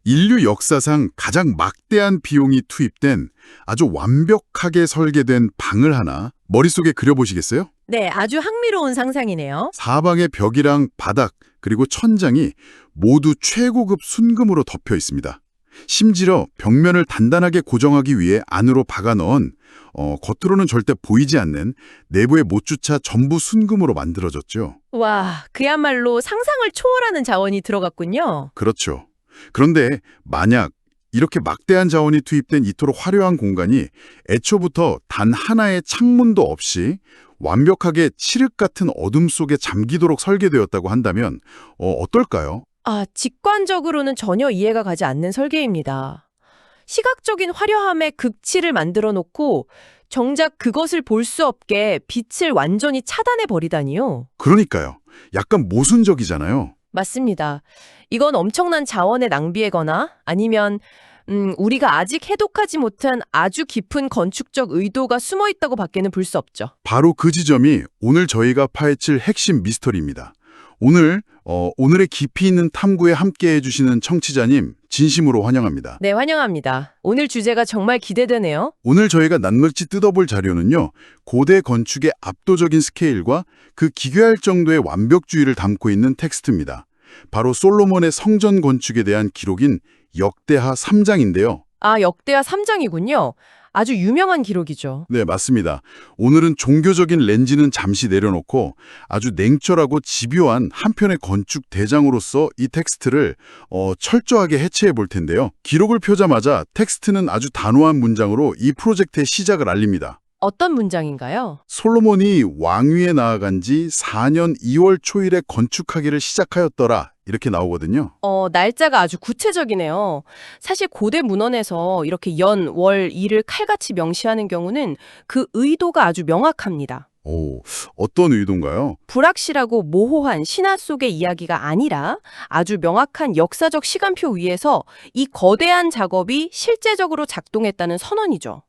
인류 역사상 가장 막대한 비용이 투입된 아주 완벽하게 설계된 방을 하나 머릿속에 그려보시겠어요? 네, 아주 흥미로운 상상이네요. 사방의 벽이랑 바닥, 그리고 천장이 모두 최고급 순금으로 덮여 있습니다. 심지어 벽면을 단단하게 고정하기 위해 안으로 박아 넣은 겉으로는 절대 보이지 않는 내부의 못주차 전부 순금으로 만들어졌죠. 와, 그야말로 상상을 초월하는 자원이 들어갔군요. 그렇죠. 그런데 만약 이렇게 막대한 자원이 투입된 이토록 화려한 공간이 애초부터 단 하나의 창문도 없이 완벽하게 칠흑 같은 어둠 속에 잠기도록 설계되었다고 한다면 어떨까요? 직관적으로는 전혀 이해가 가지 않는 설계입니다. 시각적인 화려함에 극치를 만들어 놓고 정작 그것을 볼 수 없게 빛을 완전히 차단해 버리다니요. 그러니까요. 약간 모순적이잖아요. 맞습니다. 이건 엄청난 자원의 낭비이거나 아니면 우리가 아직 해독하지 못한 아주 깊은 건축적 의도가 숨어 있다고 밖에는 볼 수 없죠. 바로 그 지점이 오늘 저희가 파헤칠 핵심 미스터리입니다. 오늘의 깊이 있는 탐구에 함께해 주시는 청취자님 진심으로 환영합니다. 네, 환영합니다. 오늘 주제가 정말 기대되네요. 오늘 저희가 낱낱이 뜯어볼 자료는요. 고대 건축의 압도적인 스케일과 그 기괴할 정도의 완벽주의를 담고 있는 텍스트입니다. 바로 솔로몬의 성전 건축에 대한 기록인 역대하 3장인데요. 역대하 3장이군요. 아주 유명한 기록이죠. 네, 맞습니다. 오늘은 종교적인 렌즈는 잠시 내려놓고 아주 냉철하고 집요한 한편의 건축 대장으로서 이 텍스트를 철저하게 해체해 볼 텐데요. 기록을 펴자마자 텍스트는 아주 단호한 문장으로 이 프로젝트의 시작을 알립니다. 어떤 문장인가요? 솔로몬이 왕위에 나아간 지 4년 2월 초일에 건축하기를 시작하였더라. 이렇게 나오거든요. 날짜가 아주 구체적이네요. 사실 고대 문헌에서 이렇게 연, 월, 일을 칼같이 명시하는 경우는 그 의도가 아주 명확합니다. 오, 어떤 의도인가요? 불확실하고 모호한 신화 속의 이야기가 아니라 아주 명확한 역사적 시간표 위에서 이 거대한 작업이 실제적으로 작동했다는 선언이죠.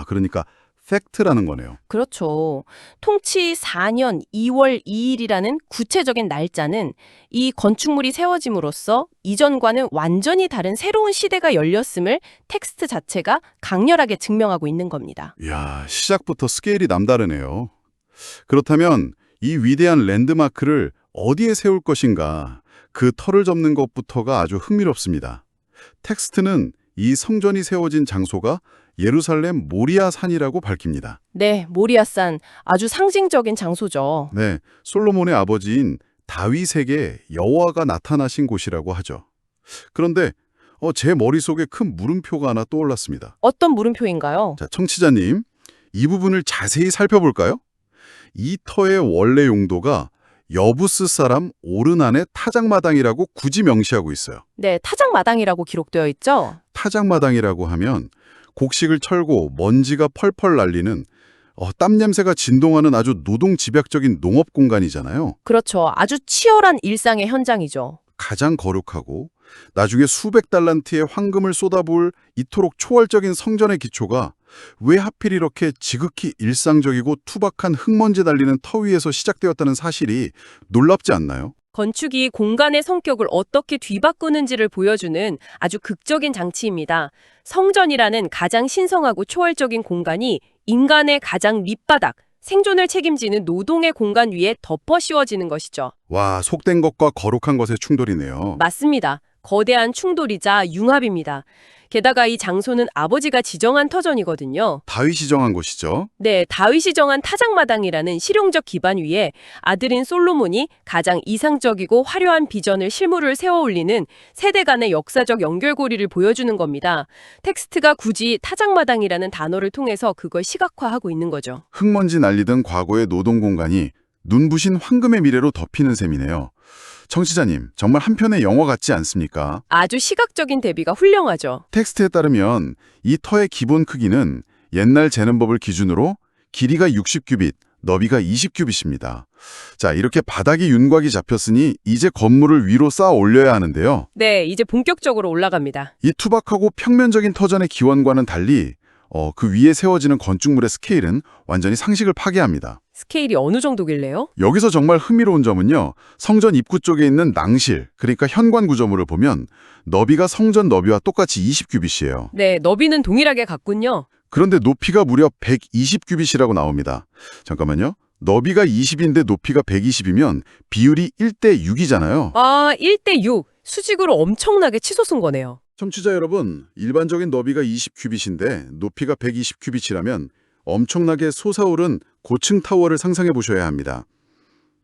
그러니까 팩트라는 거네요. 그렇죠. 통치 4년 2월 2일이라는 구체적인 날짜는 이 건축물이 세워짐으로써 이전과는 완전히 다른 새로운 시대가 열렸음을 텍스트 자체가 강렬하게 증명하고 있는 겁니다. 이야, 시작부터 스케일이 남다르네요. 그렇다면 이 위대한 랜드마크를 어디에 세울 것인가, 그 터를 접는 것부터가 아주 흥미롭습니다. 텍스트는 이 성전이 세워진 장소가 예루살렘 모리아 산이라고 밝힙니다. 네, 모리아산 아주 상징적인 장소죠. 네, 솔로몬의 아버지인 다윗에게 여호와가 나타나신 곳이라고 하죠. 그런데 제 머릿속에 큰 물음표가 하나 떠올랐습니다. 어떤 물음표인가요? 자, 청취자님, 이 부분을 자세히 살펴볼까요? 이 터의 원래 용도가 여부스 사람 오르난의 타작마당이라고 굳이 명시하고 있어요. 네, 타작마당이라고 기록되어 있죠. 타작마당이라고 하면 곡식을 철고 먼지가 펄펄 날리는 땀 냄새가 진동하는 아주 노동 집약적인 농업 공간이잖아요. 그렇죠. 아주 치열한 일상의 현장이죠. 가장 거룩하고 나중에 수백 달란트의 황금을 쏟아부을 이토록 초월적인 성전의 기초가 왜 하필 이렇게 지극히 일상적이고 투박한 흙먼지 달리는 터 위에서 시작되었다는 사실이 놀랍지 않나요? 건축이 공간의 성격을 어떻게 뒤바꾸는지를 보여주는 아주 극적인 장치입니다. 성전이라는 가장 신성하고 초월적인 공간이 인간의 가장 밑바닥, 생존을 책임지는 노동의 공간 위에 덮어 씌워지는 것이죠. 와, 속된 것과 거룩한 것의 충돌이네요. 맞습니다. 거대한 충돌이자 융합입니다. 게다가 이 장소는 아버지가 지정한 터전이거든요. 다윗이 정한 곳이죠. 네, 다윗이 정한 타작마당이라는 실용적 기반 위에 아들인 솔로몬이 가장 이상적이고 화려한 비전을 실물을 세워 올리는 세대 간의 역사적 연결고리를 보여주는 겁니다. 텍스트가 굳이 타작마당이라는 단어를 통해서 그걸 시각화하고 있는 거죠. 흙먼지 날리던 과거의 노동 공간이 눈부신 황금의 미래로 덮이는 셈이네요. 청취자님, 정말 한편의 영화 같지 않습니까? 아주 시각적인 대비가 훌륭하죠. 텍스트에 따르면 이 터의 기본 크기는 옛날 재는 법을 기준으로 길이가 60규빗, 너비가 20규빗입니다. 자, 이렇게 바닥에 윤곽이 잡혔으니 이제 건물을 위로 쌓아 올려야 하는데요. 네, 이제 본격적으로 올라갑니다. 이 투박하고 평면적인 터전의 기원과는 달리 그 위에 세워지는 건축물의 스케일은 완전히 상식을 파괴합니다. 스케일이 어느 정도길래요? 여기서 정말 흥미로운 점은요. 성전 입구 쪽에 있는 낭실, 그러니까 현관 구조물을 보면 너비가 성전 너비와 똑같이 20규빗이에요. 네, 너비는 동일하게 같군요. 그런데 높이가 무려 120규빗이라고 나옵니다. 잠깐만요. 너비가 20인데 높이가 120이면 비율이 1대 6이잖아요. 아, 1대 6. 수직으로 엄청나게 치솟은 거네요. 청취자 여러분, 일반적인 너비가 20규빗인데 높이가 120규빗이라면 엄청나게 솟아오른 고층 타워를 상상해 보셔야 합니다.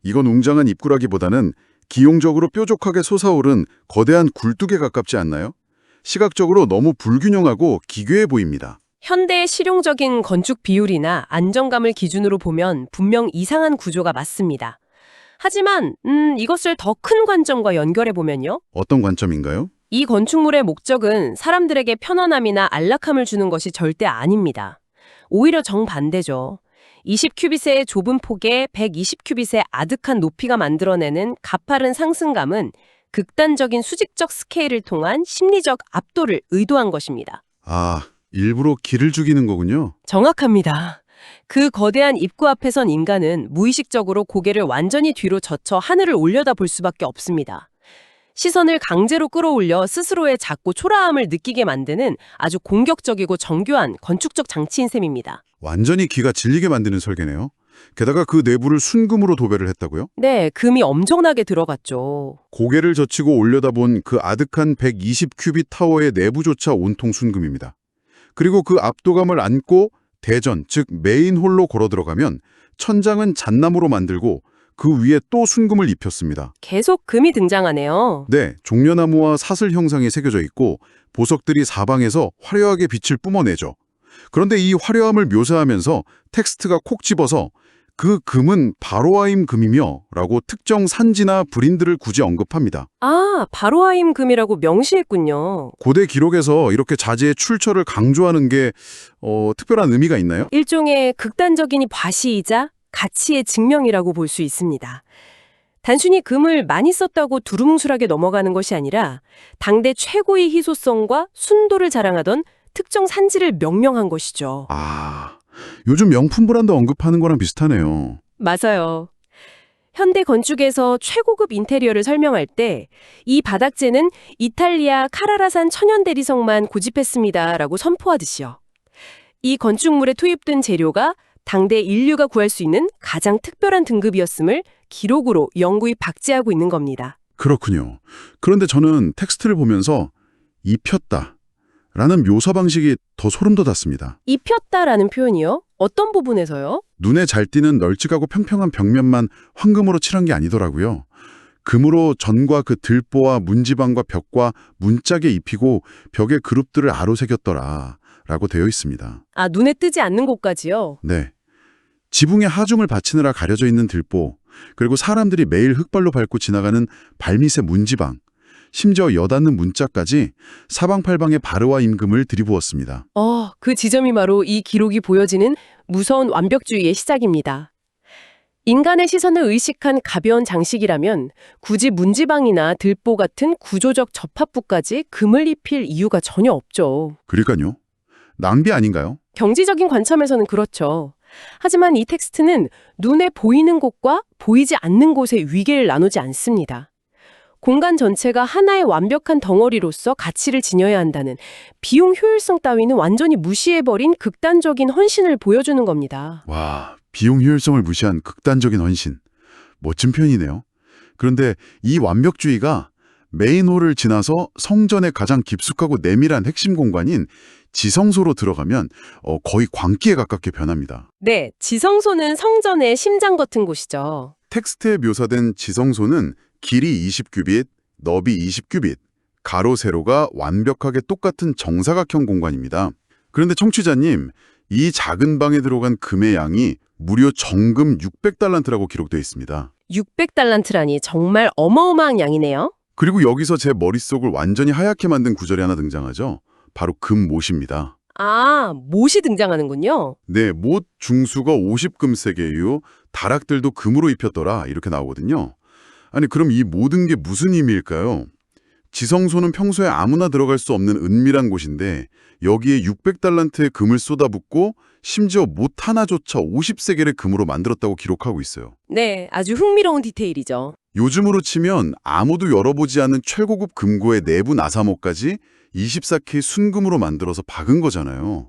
이건 웅장한 입구라기보다는 기용적으로 뾰족하게 솟아오른 거대한 굴뚝에 가깝지 않나요? 시각적으로 너무 불균형하고 기괴해 보입니다. 현대의 실용적인 건축 비율이나 안정감을 기준으로 보면 분명 이상한 구조가 맞습니다. 하지만 이것을 더 큰 관점과 연결해 보면요. 어떤 관점인가요? 이 건축물의 목적은 사람들에게 편안함이나 안락함을 주는 것이 절대 아닙니다. 오히려 정반대죠. 20큐빗의 좁은 폭에 120큐빗의 아득한 높이가 만들어내는 가파른 상승감은 극단적인 수직적 스케일을 통한 심리적 압도를 의도한 것입니다. 아, 일부러 기를 죽이는 거군요. 정확합니다. 그 거대한 입구 앞에 선 인간은 무의식적으로 고개를 완전히 뒤로 젖혀 하늘을 올려다볼 수밖에 없습니다. 시선을 강제로 끌어올려 스스로의 작고 초라함을 느끼게 만드는 아주 공격적이고 정교한 건축적 장치인 셈입니다. 완전히 귀가 질리게 만드는 설계네요. 게다가 그 내부를 순금으로 도배를 했다고요? 네, 금이 엄청나게 들어갔죠. 고개를 젖히고 올려다본 그 아득한 120큐빗 타워의 내부조차 온통 순금입니다. 그리고 그 압도감을 안고 대전, 즉 메인홀로 걸어 들어가면 천장은 잣나무로 만들고 그 위에 또 순금을 입혔습니다. 계속 금이 등장하네요. 네, 종려나무와 사슬 형상이 새겨져 있고 보석들이 사방에서 화려하게 빛을 뿜어내죠. 그런데 이 화려함을 묘사하면서 텍스트가 콕 집어서 그 금은 바로아임 금이며 라고 특정 산지나 불인들을 굳이 언급합니다. 아, 바로아임 금이라고 명시했군요. 고대 기록에서 이렇게 자재의 출처를 강조하는 게 특별한 의미가 있나요? 일종의 극단적인 과시이자 가치의 증명이라고 볼 수 있습니다. 단순히 금을 많이 썼다고 두루뭉술하게 넘어가는 것이 아니라 당대 최고의 희소성과 순도를 자랑하던 특정 산지를 명명한 것이죠. 아, 요즘 명품 브랜드 언급하는 거랑 비슷하네요. 맞아요. 현대 건축에서 최고급 인테리어를 설명할 때 이 바닥재는 이탈리아 카라라산 천연 대리석만 고집했습니다라고 선포하듯이요. 이 건축물에 투입된 재료가 당대 인류가 구할 수 있는 가장 특별한 등급이었음을 기록으로 영구히 박제하고 있는 겁니다. 그렇군요. 그런데 저는 텍스트를 보면서 입혔다 라는 묘사 방식이 더 소름 돋았습니다. 입혔다라는 표현이요? 어떤 부분에서요? 눈에 잘 띄는 널찍하고 평평한 벽면만 황금으로 칠한 게 아니더라고요. 금으로 전과 그 들보와 문지방과 벽과 문짝에 입히고 벽에 그룹들을 아로새겼더라 라고 되어 있습니다. 아, 눈에 뜨지 않는 곳까지요? 네. 지붕에 하중을 받치느라 가려져 있는 들보, 그리고 사람들이 매일 흙발로 밟고 지나가는 발밑의 문지방, 심지어 여닫는 문짝까지 사방팔방에 바르와 임금을 들이부었습니다. 그 지점이 바로 이 기록이 보여지는 무서운 완벽주의의 시작입니다. 인간의 시선을 의식한 가벼운 장식이라면 굳이 문지방이나 들보 같은 구조적 접합부까지 금을 입힐 이유가 전혀 없죠. 그러니까요. 낭비 아닌가요? 경제적인 관점에서는 그렇죠. 하지만 이 텍스트는 눈에 보이는 곳과 보이지 않는 곳의 위계를 나누지 않습니다. 공간 전체가 하나의 완벽한 덩어리로서 가치를 지녀야 한다는 비용 효율성 따위는 완전히 무시해버린 극단적인 헌신을 보여주는 겁니다. 와, 비용 효율성을 무시한 극단적인 헌신. 멋진 표현이네요. 그런데 이 완벽주의가 메인홀을 지나서 성전의 가장 깊숙하고 내밀한 핵심 공간인 지성소로 들어가면 거의 광기에 가깝게 변합니다. 네, 지성소는 성전의 심장 같은 곳이죠. 텍스트에 묘사된 지성소는 길이 20규빗, 너비 20규빗, 가로, 세로가 완벽하게 똑같은 정사각형 공간입니다. 그런데 청취자님, 이 작은 방에 들어간 금의 양이 무려 정금 600달란트라고 기록되어 있습니다. 600달란트라니 정말 어마어마한 양이네요. 그리고 여기서 제 머릿속을 완전히 하얗게 만든 구절이 하나 등장하죠. 바로 금못입니다. 아, 못이 등장하는군요. 네, 못 중수가 50금세계이요. 다락들도 금으로 입혔더라 이렇게 나오거든요. 아니 그럼 이 모든 게 무슨 의미일까요? 지성소는 평소에 아무나 들어갈 수 없는 은밀한 곳인데 여기에 600달란트의 금을 쏟아붓고 심지어 못 하나조차 50세겔의 금으로 만들었다고 기록하고 있어요. 네, 아주 흥미로운 디테일이죠. 요즘으로 치면 아무도 열어보지 않은 최고급 금고의 내부 나사모까지 24K 순금으로 만들어서 박은 거잖아요.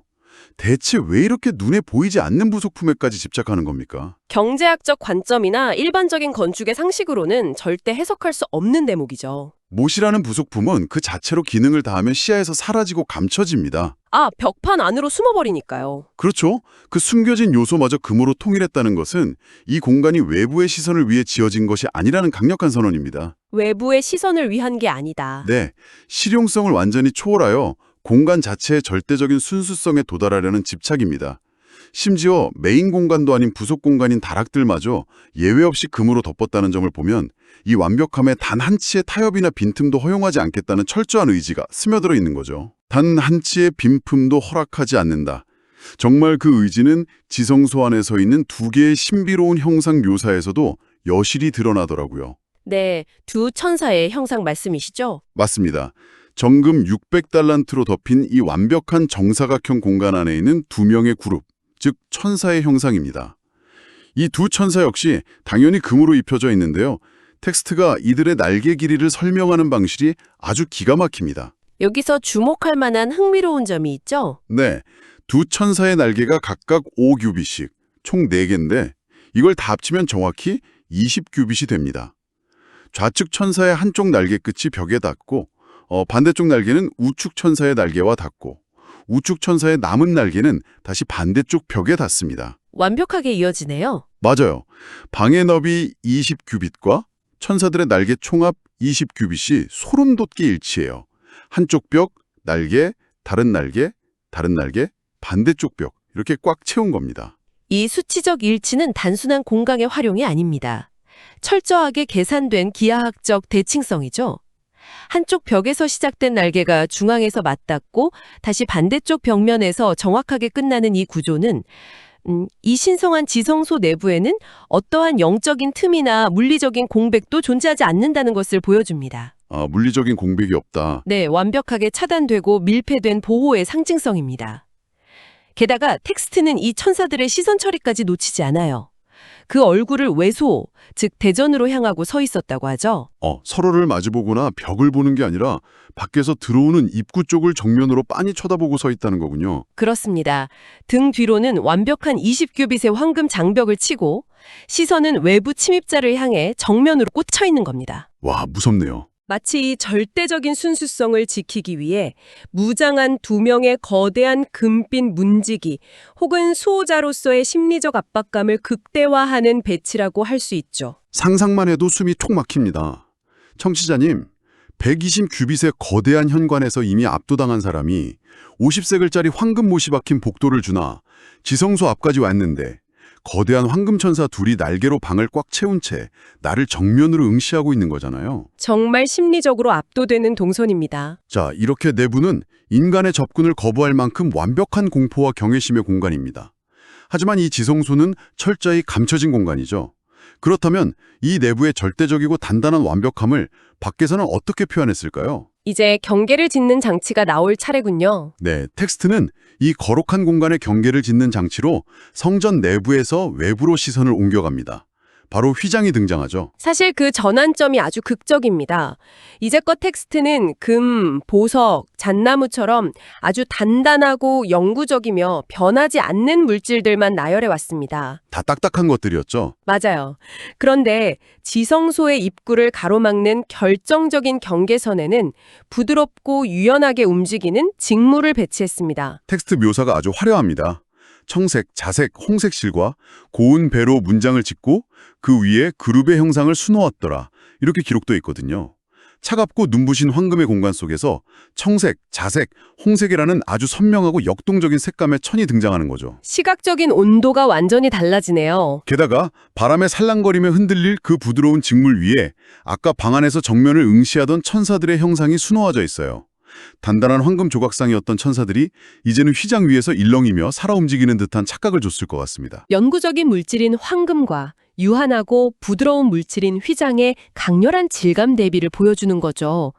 대체 왜 이렇게 눈에 보이지 않는 부속품에까지 집착하는 겁니까? 경제학적 관점이나 일반적인 건축의 상식으로는 절대 해석할 수 없는 대목이죠. 못이라는 부속품은 그 자체로 기능을 다하면 시야에서 사라지고 감춰집니다. 아, 벽판 안으로 숨어버리니까요. 그렇죠. 그 숨겨진 요소마저 금으로 통일했다는 것은 이 공간이 외부의 시선을 위해 지어진 것이 아니라는 강력한 선언입니다. 외부의 시선을 위한 게 아니다. 네, 실용성을 완전히 초월하여 공간 자체의 절대적인 순수성에 도달하려는 집착입니다. 심지어 메인 공간도 아닌 부속 공간인 다락들마저 예외 없이 금으로 덮었다는 점을 보면 이 완벽함에 단 한 치의 타협이나 빈틈도 허용하지 않겠다는 철저한 의지가 스며들어 있는 거죠. 단 한 치의 빈틈도 허락하지 않는다. 정말 그 의지는 지성소 안에 서 있는 두 개의 신비로운 형상 묘사에서도 여실히 드러나더라고요. 네, 두 천사의 형상 말씀이시죠? 맞습니다. 정금 600달란트로 덮인 이 완벽한 정사각형 공간 안에 있는 두 명의 그룹, 즉 천사의 형상입니다. 이 두 천사 역시 당연히 금으로 입혀져 있는데요. 텍스트가 이들의 날개 길이를 설명하는 방식이 아주 기가 막힙니다. 여기서 주목할 만한 흥미로운 점이 있죠? 네, 두 천사의 날개가 각각 5규빗씩, 총 4개인데 이걸 다 합치면 정확히 20규빗이 됩니다. 좌측 천사의 한쪽 날개 끝이 벽에 닿고 반대쪽 날개는 우측 천사의 날개와 닿고 우측 천사의 남은 날개는 다시 반대쪽 벽에 닿습니다. 완벽하게 이어지네요. 맞아요. 방의 너비 20규빗과 천사들의 날개 총합 20규빗이 소름 돋게 일치해요. 한쪽 벽, 날개, 다른 날개, 다른 날개, 반대쪽 벽 이렇게 꽉 채운 겁니다. 이 수치적 일치는 단순한 공간의 활용이 아닙니다. 철저하게 계산된 기하학적 대칭성이죠. 한쪽 벽에서 시작된 날개가 중앙에서 맞닿고 다시 반대쪽 벽면에서 정확하게 끝나는 이 구조는 이 신성한 지성소 내부에는 어떠한 영적인 틈이나 물리적인 공백도 존재하지 않는다는 것을 보여줍니다. 물리적인 공백이 없다. 네, 완벽하게 차단되고 밀폐된 보호의 상징성입니다. 게다가 텍스트는 이 천사들의 시선 처리까지 놓치지 않아요. 그 얼굴을 외소, 즉 대전으로 향하고 서 있었다고 하죠. 서로를 마주보거나 벽을 보는 게 아니라 밖에서 들어오는 입구 쪽을 정면으로 빤히 쳐다보고 서 있다는 거군요. 그렇습니다. 등 뒤로는 완벽한 20규빗의 황금 장벽을 치고 시선은 외부 침입자를 향해 정면으로 꽂혀 있는 겁니다. 와, 무섭네요. 마치 이 절대적인 순수성을 지키기 위해 무장한 두 명의 거대한 금빛 문지기 혹은 수호자로서의 심리적 압박감을 극대화하는 배치라고 할 수 있죠. 상상만 해도 숨이 촉 막힙니다. 청취자님, 120규빗의 거대한 현관에서 이미 압도당한 사람이 50세겔짜리 황금 못이 박힌 복도를 주나 지성소 앞까지 왔는데 거대한 황금천사 둘이 날개로 방을 꽉 채운 채 나를 정면으로 응시하고 있는 거잖아요. 정말 심리적으로 압도되는 동선입니다. 자, 이렇게 내부는 인간의 접근을 거부할 만큼 완벽한 공포와 경외심의 공간입니다. 하지만 이 지성소는 철저히 감춰진 공간이죠. 그렇다면 이 내부의 절대적이고 단단한 완벽함을 밖에서는 어떻게 표현했을까요? 이제 경계를 짓는 장치가 나올 차례군요. 네, 텍스트는 이 거룩한 공간의 경계를 짓는 장치로 성전 내부에서 외부로 시선을 옮겨갑니다. 바로 휘장이 등장하죠. 사실 그 전환점이 아주 극적입니다. 이제껏 텍스트는 금, 보석, 잣나무처럼 아주 단단하고 영구적이며 변하지 않는 물질들만 나열해 왔습니다. 다 딱딱한 것들이었죠. 맞아요. 그런데 지성소의 입구를 가로막는 결정적인 경계선에는 부드럽고 유연하게 움직이는 직물을 배치했습니다. 텍스트 묘사가 아주 화려합니다. 청색, 자색, 홍색 실과 고운 배로 문장을 짓고 그 위에 그룹의 형상을 수놓았더라. 이렇게 기록되어 있거든요. 차갑고 눈부신 황금의 공간 속에서 청색, 자색, 홍색이라는 아주 선명하고 역동적인 색감의 천이 등장하는 거죠. 시각적인 온도가 완전히 달라지네요. 게다가 바람에 살랑거리며 흔들릴 그 부드러운 직물 위에 아까 방 안에서 정면을 응시하던 천사들의 형상이 수놓아져 있어요. 단단한 황금 조각상이었던 천사들이 이제는 휘장 위에서 일렁이며 살아 움직이는 듯한 착각을 줬을 것 같습니다. 영구적인 물질인 황금과 유한하고 부드러운 물질인 휘장의 강렬한 질감 대비를 보여주는 거죠.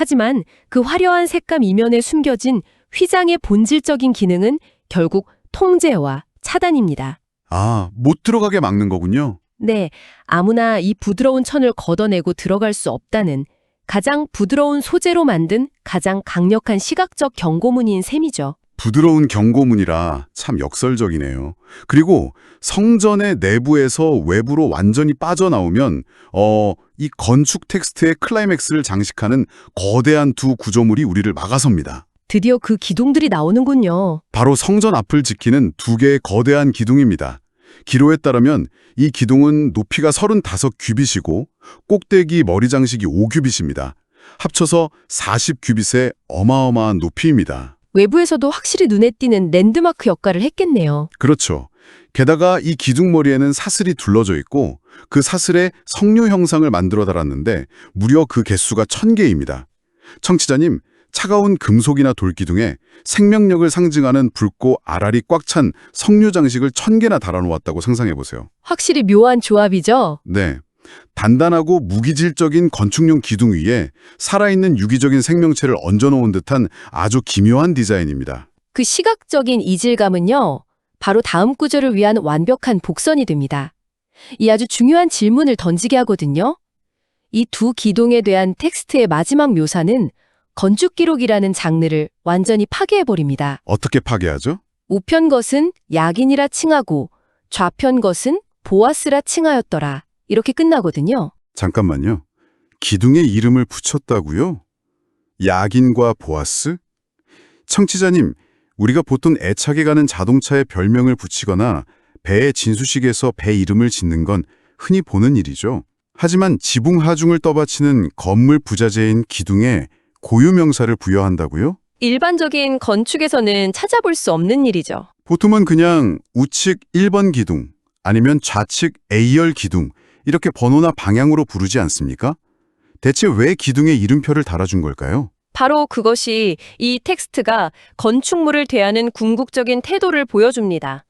하지만 그 화려한 색감 이면에 숨겨진 휘장의 본질적인 기능은 결국 통제와 차단입니다. 아, 못 들어가게 막는 거군요. 네, 아무나 이 부드러운 천을 걷어내고 들어갈 수 없다는 가장 부드러운 소재로 만든 가장 강력한 시각적 경고문인 셈이죠. 부드러운 경고문이라 참 역설적이네요. 그리고 성전의 내부에서 외부로 완전히 빠져나오면 이 건축 텍스트의 클라이맥스를 장식하는 거대한 두 구조물이 우리를 막아섭니다. 드디어 그 기둥들이 나오는군요. 바로 성전 앞을 지키는 두 개의 거대한 기둥입니다. 기로에 따르면 이 기둥은 높이가 35규빗이고 꼭대기 머리 장식이 5규빗입니다. 합쳐서 40규빗의 어마어마한 높이입니다. 외부에서도 확실히 눈에 띄는 랜드마크 역할을 했겠네요. 그렇죠. 게다가 이 기둥머리에는 사슬이 둘러져 있고 그 사슬에 성류 형상을 만들어 달았는데 무려 그 개수가 1000개입니다. 청취자님, 차가운 금속이나 돌기둥에 생명력을 상징하는 붉고 알알이 꽉 찬 성류 장식을 1000개나 달아놓았다고 상상해보세요. 확실히 묘한 조합이죠? 네. 단단하고 무기질적인 건축용 기둥 위에 살아있는 유기적인 생명체를 얹어놓은 듯한 아주 기묘한 디자인입니다. 그 시각적인 이질감은요, 바로 다음 구절을 위한 완벽한 복선이 됩니다. 이 아주 중요한 질문을 던지게 하거든요. 이 두 기둥에 대한 텍스트의 마지막 묘사는 건축 기록이라는 장르를 완전히 파괴해버립니다. 어떻게 파괴하죠? 우편 것은 야긴이라 칭하고 좌편 것은 보아스라 칭하였더라. 이렇게 끝나거든요. 잠깐만요. 기둥에 이름을 붙였다고요? 야긴과 보아스? 청취자님, 우리가 보통 애착에 가는 자동차에 별명을 붙이거나 배의 진수식에서 배 이름을 짓는 건 흔히 보는 일이죠. 하지만 지붕 하중을 떠받치는 건물 부자재인 기둥에 고유명사를 부여한다고요? 일반적인 건축에서는 찾아볼 수 없는 일이죠. 보통은 그냥 우측 1번 기둥, 아니면 좌측 A열 기둥, 이렇게 번호나 방향으로 부르지 않습니까? 대체 왜 기둥에 이름표를 달아준 걸까요? 바로 그것이 이 텍스트가 건축물을 대하는 궁극적인 태도를 보여줍니다.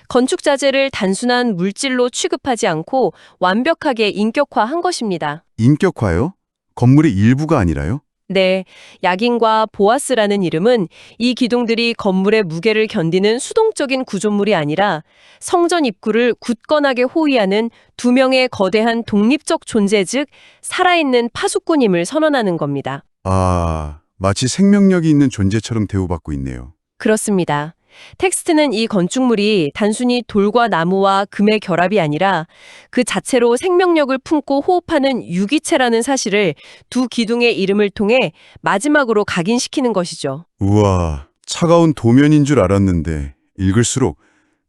건축 자재를 단순한 물질로 취급하지 않고 완벽하게 인격화한 것입니다. 인격화요? 건물의 일부가 아니라요? 네, 야긴과 보아스라는 이름은 이 기둥들이 건물의 무게를 견디는 수동적인 구조물이 아니라 성전 입구를 굳건하게 호위하는 두 명의 거대한 독립적 존재, 즉 살아있는 파수꾼임을 선언하는 겁니다. 아, 마치 생명력이 있는 존재처럼 대우받고 있네요. 그렇습니다. 텍스트는 이 건축물이 단순히 돌과 나무와 금의 결합이 아니라 그 자체로 생명력을 품고 호흡하는 유기체라는 사실을 두 기둥의 이름을 통해 마지막으로 각인시키는 것이죠. 우와, 차가운 도면인 줄 알았는데 읽을수록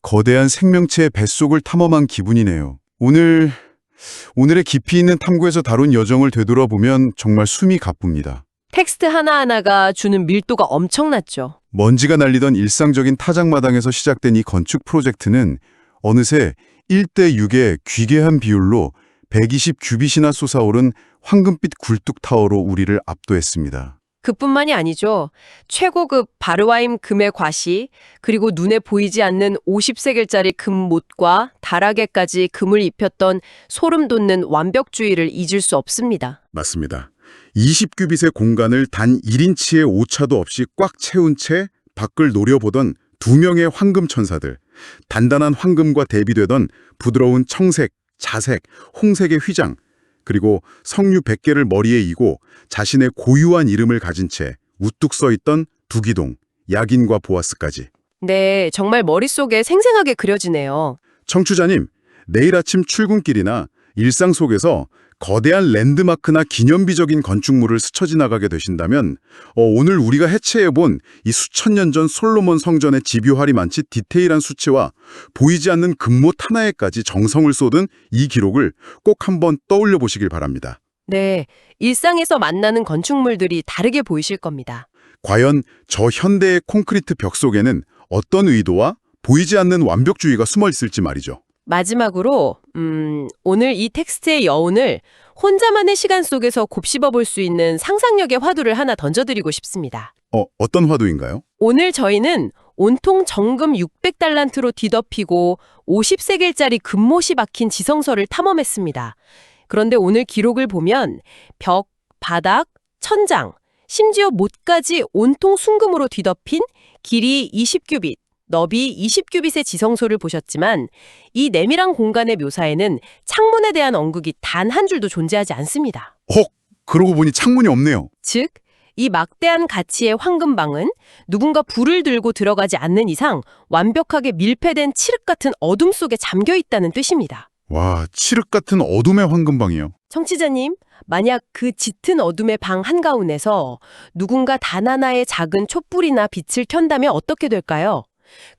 거대한 생명체의 뱃속을 탐험한 기분이네요. 오늘의 깊이 있는 탐구에서 다룬 여정을 되돌아보면 정말 숨이 가쁩니다. 텍스트 하나하나가 주는 밀도가 엄청났죠. 먼지가 날리던 일상적인 타작마당에서 시작된 이 건축 프로젝트는 어느새 1대6의 귀괴한 비율로 120규빗이나 솟아오른 황금빛 굴뚝타워로 우리를 압도했습니다. 그뿐만이 아니죠. 최고급 바르와임 금의 과시, 그리고 눈에 보이지 않는 50세겔짜리 금못과 다락에까지 금을 입혔던 소름 돋는 완벽주의를 잊을 수 없습니다. 맞습니다. 20규빗의 공간을 단 1인치의 오차도 없이 꽉 채운 채 밖을 노려보던 두 명의 황금 천사들, 단단한 황금과 대비되던 부드러운 청색, 자색, 홍색의 휘장, 그리고 성류 100개를 머리에 이고 자신의 고유한 이름을 가진 채 우뚝 서 있던 두 기둥, 야긴과 보아스까지. 네, 정말 머릿속에 생생하게 그려지네요. 청취자님, 내일 아침 출근길이나 일상 속에서 거대한 랜드마크나 기념비적인 건축물을 스쳐 지나가게 되신다면 오늘 우리가 해체해본 이 수천 년 전 솔로몬 성전의 집요할이 많지 디테일한 수치와 보이지 않는 금못 하나에까지 정성을 쏟은 이 기록을 꼭 한번 떠올려 보시길 바랍니다. 네, 일상에서 만나는 건축물들이 다르게 보이실 겁니다. 과연 저 현대의 콘크리트 벽 속에는 어떤 의도와 보이지 않는 완벽주의가 숨어 있을지 말이죠. 마지막으로 오늘 이 텍스트의 여운을 혼자만의 시간 속에서 곱씹어 볼 수 있는 상상력의 화두를 하나 던져드리고 싶습니다. 어떤 화두인가요? 오늘 저희는 온통 정금 600달란트로 뒤덮이고 50세겔짜리 금못이 박힌 지성소를 탐험했습니다. 그런데 오늘 기록을 보면 벽, 바닥, 천장, 심지어 못까지 온통 순금으로 뒤덮인 길이 20규빗, 너비 20규빗의 지성소를 보셨지만 이 내밀한 공간의 묘사에는 창문에 대한 언급이 단 한 줄도 존재하지 않습니다. 그러고 보니 창문이 없네요. 즉, 이 막대한 가치의 황금방은 누군가 불을 들고 들어가지 않는 이상 완벽하게 밀폐된 칠흑 같은 어둠 속에 잠겨 있다는 뜻입니다. 와, 칠흑 같은 어둠의 황금방이요. 청취자님, 만약 그 짙은 어둠의 방 한가운데서 누군가 단 하나의 작은 촛불이나 빛을 켠다면 어떻게 될까요?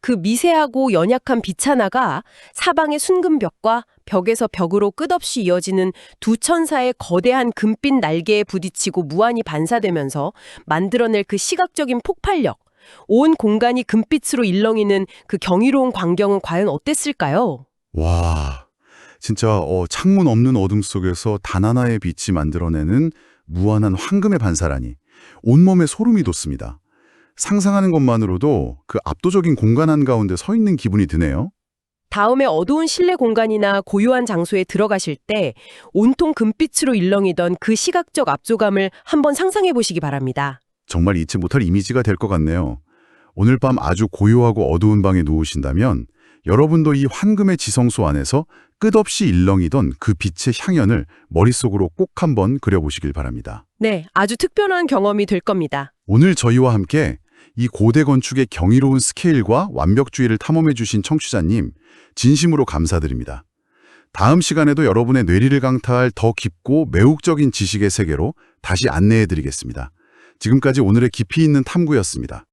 그 미세하고 연약한 빛 하나가 사방의 순금벽과 벽에서 벽으로 끝없이 이어지는 두 천사의 거대한 금빛 날개에 부딪히고 무한히 반사되면서 만들어낼 그 시각적인 폭발력, 온 공간이 금빛으로 일렁이는 그 경이로운 광경은 과연 어땠을까요? 와, 진짜 창문 없는 어둠 속에서 단 하나의 빛이 만들어내는 무한한 황금의 반사라니 온몸에 소름이 돋습니다. 상상하는 것만으로도 그 압도적인 공간 한가운데 서 있는 기분이 드네요. 다음에 어두운 실내 공간이나 고요한 장소에 들어가실 때 온통 금빛으로 일렁이던 그 시각적 압조감을 한번 상상해 보시기 바랍니다. 정말 잊지 못할 이미지가 될 것 같네요. 오늘 밤 아주 고요하고 어두운 방에 누우신다면 여러분도 이 황금의 지성소 안에서 끝없이 일렁이던 그 빛의 향연을 머릿속으로 꼭 한번 그려보시길 바랍니다. 네, 아주 특별한 경험이 될 겁니다. 오늘 저희와 함께 이 고대 건축의 경이로운 스케일과 완벽주의를 탐험해 주신 청취자님, 진심으로 감사드립니다. 다음 시간에도 여러분의 뇌리를 강타할 더 깊고 매혹적인 지식의 세계로 다시 안내해 드리겠습니다. 지금까지 오늘의 깊이 있는 탐구였습니다.